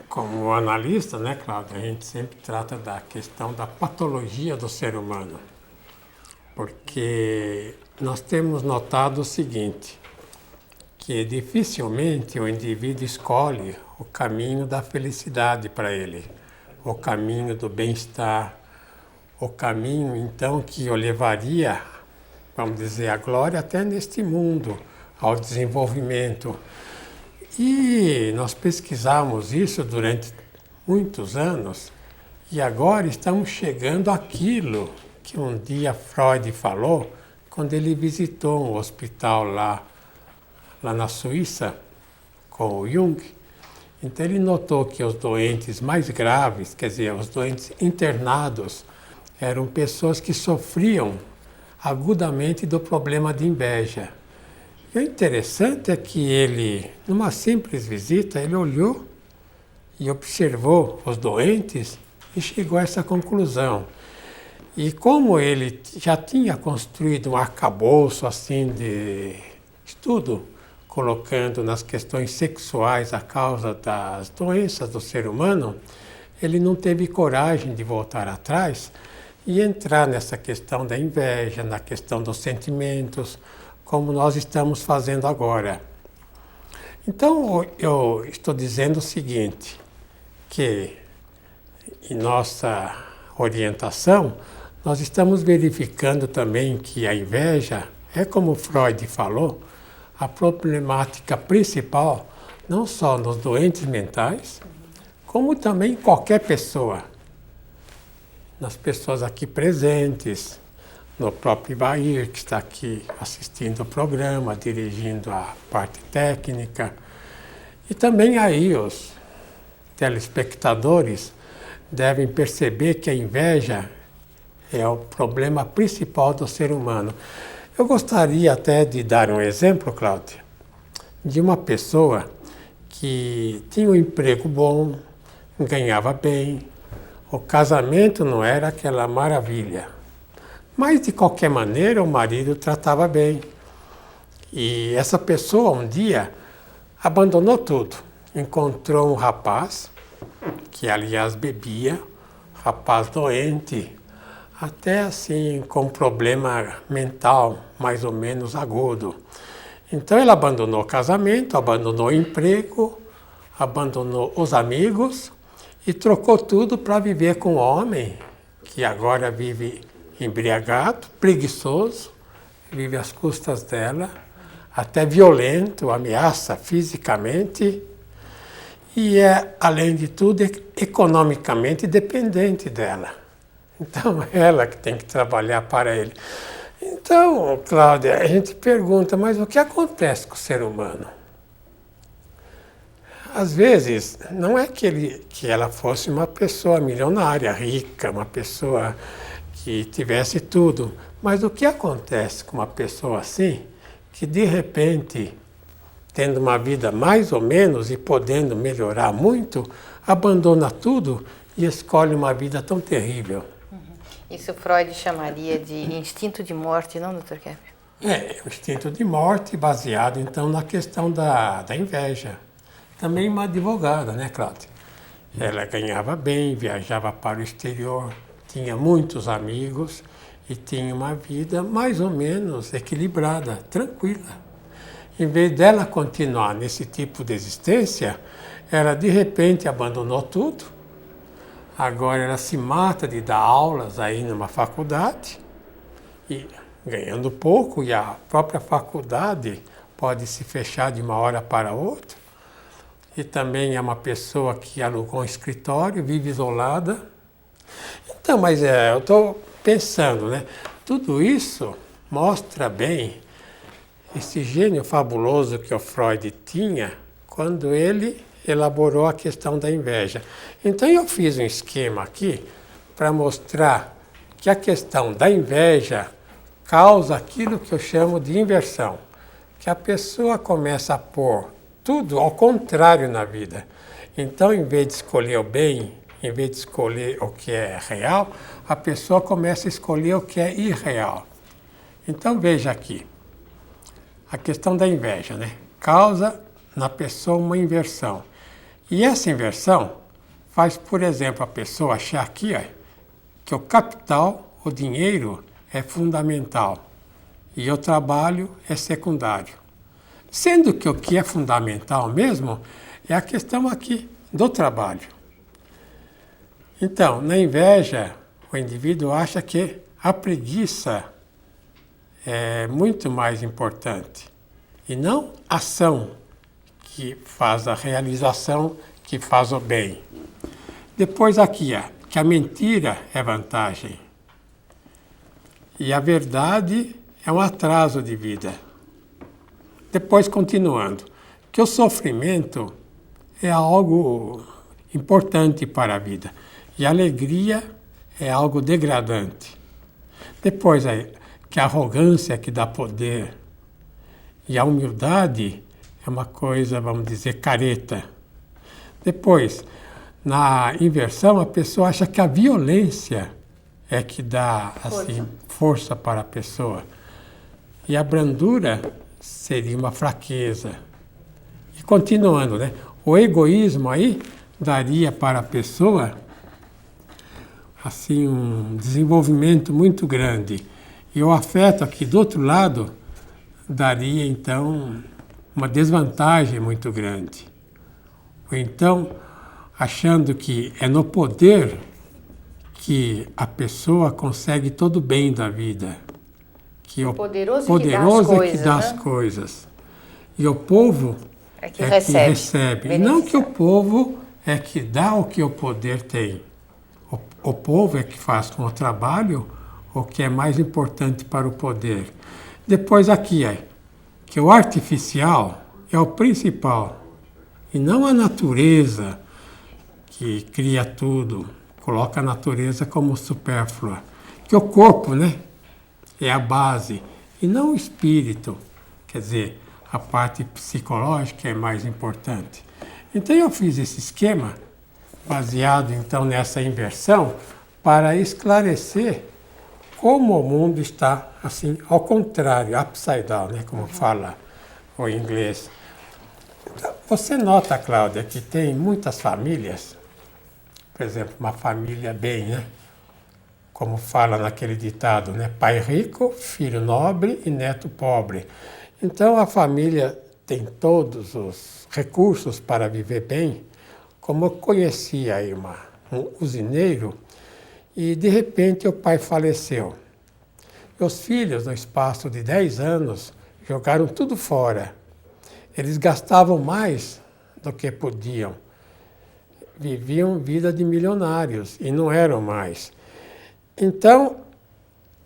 Como analista, né, Cláudio, a gente sempre trata da questão da patologia do ser humano, porque nós temos notado o seguinte, que dificilmente o indivíduo escolhe o caminho da felicidade para ele, o caminho do bem-estar, o caminho, então, que o levaria, vamos dizer, à glória até neste mundo, ao desenvolvimento. E nós pesquisamos isso durante muitos anos e agora estamos chegando àquilo que um dia Freud falou quando ele visitou um hospital lá na Suíça com o Jung. Então ele notou que os doentes mais graves, quer dizer, os doentes internados, eram pessoas que sofriam agudamente do problema de inveja. E o interessante é que ele, numa simples visita, ele olhou e observou os doentes e chegou a essa conclusão. E como ele já tinha construído um arcabouço assim de estudo, colocando nas questões sexuais a causa das doenças do ser humano, ele não teve coragem de voltar atrás e entrar nessa questão da inveja, na questão dos sentimentos, como nós estamos fazendo agora. Então, eu estou dizendo o seguinte, que em nossa orientação, nós estamos verificando também que a inveja é, como Freud falou, a problemática principal, não só nos doentes mentais, como também em qualquer pessoa, nas pessoas aqui presentes, no próprio Ivair, que está aqui assistindo o programa, dirigindo a parte técnica. E também aí os telespectadores devem perceber que a inveja é o problema principal do ser humano. Eu gostaria até de dar um exemplo, Cláudia, de uma pessoa que tinha um emprego bom, ganhava bem, o casamento não era aquela maravilha. Mas, de qualquer maneira, o marido tratava bem. E essa pessoa, um dia, abandonou tudo. Encontrou um rapaz, que aliás bebia, rapaz doente, até assim com problema mental, mais ou menos agudo. Então, ele abandonou o casamento, abandonou o emprego, abandonou os amigos e trocou tudo para viver com um homem que agora vive embriagado, preguiçoso, vive às custas dela, até violento, ameaça fisicamente e é, além de tudo, economicamente dependente dela. Então, ela que tem que trabalhar para ele. Então, Cláudia, a gente pergunta, mas o que acontece com o ser humano? Às vezes, não é que ela fosse uma pessoa milionária, rica, uma pessoa que tivesse tudo. Mas o que acontece com uma pessoa assim, que de repente, tendo uma vida mais ou menos e podendo melhorar muito, abandona tudo e escolhe uma vida tão terrível? Isso Freud chamaria de instinto de morte, não, Dr. Kepper? É, o instinto de morte baseado então na questão da inveja. Também uma advogada, né, Cláudia? Ela ganhava bem, viajava para o exterior, tinha muitos amigos e tinha uma vida mais ou menos equilibrada, tranquila. Em vez dela continuar nesse tipo de existência, ela de repente abandonou tudo. Agora ela se mata de dar aulas aí numa faculdade, e ganhando pouco, e a própria faculdade pode se fechar de uma hora para outra. E também é uma pessoa que alugou um escritório, vive isolada. Então, mas eu estou pensando, né? Tudo isso mostra bem esse gênio fabuloso que o Freud tinha quando ele elaborou a questão da inveja. Então eu fiz um esquema aqui para mostrar que a questão da inveja causa aquilo que eu chamo de inversão, que a pessoa começa a pôr tudo ao contrário na vida. Então, em vez de escolher o bem, em vez de escolher o que é real, a pessoa começa a escolher o que é irreal. Então, veja aqui, a questão da inveja, né? Causa na pessoa uma inversão. E essa inversão faz, por exemplo, a pessoa achar aqui, ó, que o capital, o dinheiro, é fundamental e o trabalho é secundário. Sendo que o que é fundamental mesmo é a questão aqui do trabalho. Então, na inveja, o indivíduo acha que a preguiça é muito mais importante e não a ação que faz a realização, que faz o bem. Depois aqui, ó, que a mentira é vantagem e a verdade é um atraso de vida. Depois, continuando, que o sofrimento é algo importante para a vida e a alegria é algo degradante. Depois, que a arrogância que dá poder e a humildade é uma coisa, vamos dizer, careta. Depois, na inversão, a pessoa acha que a violência é que dá assim, força para a pessoa. E a brandura seria uma fraqueza. E continuando, né? O egoísmo aí daria para a pessoa assim, um desenvolvimento muito grande. E o afeto aqui do outro lado daria, então, uma desvantagem muito grande. Ou então, achando que é no poder que a pessoa consegue todo o bem da vida. Que o poderoso é que dá as coisas. E o povo é que recebe. E não que o povo é que dá o que o poder tem. O povo é que faz com o trabalho o que é mais importante para o poder. Depois aqui que o artificial é o principal e não a natureza que cria tudo, coloca a natureza como supérflua. Que o corpo, né, é a base e não o espírito, quer dizer, a parte psicológica é mais importante. Então eu fiz esse esquema baseado então nessa inversão para esclarecer como o mundo está assim, ao contrário, upside down, né, como fala o inglês. Você nota, Cláudia, que tem muitas famílias, por exemplo, uma família bem, né? Como fala naquele ditado, né? Pai rico, filho nobre e neto pobre. Então a família tem todos os recursos para viver bem, como eu conheci aí um usineiro, e de repente o pai faleceu. E os filhos, no espaço de 10 anos, jogaram tudo fora. Eles gastavam mais do que podiam. Viviam vida de milionários e não eram mais. Então,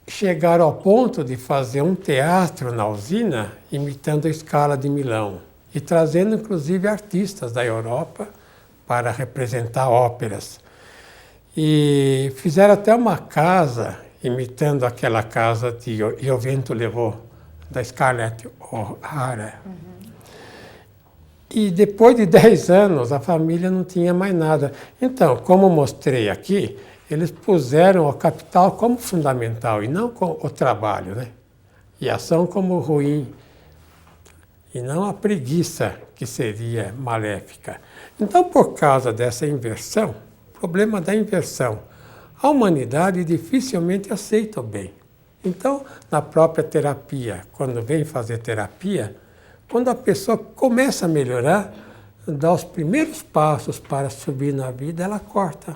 chegaram ao ponto de fazer um teatro na usina, imitando a Scala de Milão, e trazendo inclusive artistas da Europa para representar óperas. E fizeram até uma casa, imitando aquela casa de E o Vento Levou, da Scarlett O'Hara. E depois de 10 anos, a família não tinha mais nada. Então, como mostrei aqui, eles puseram o capital como fundamental e não o trabalho, né? E a ação como ruim, e não a preguiça, que seria maléfica. Então, por causa dessa inversão, problema da inversão, a humanidade dificilmente aceita o bem. Então, na própria terapia, quando vem fazer terapia, quando a pessoa começa a melhorar, dá os primeiros passos para subir na vida, ela corta.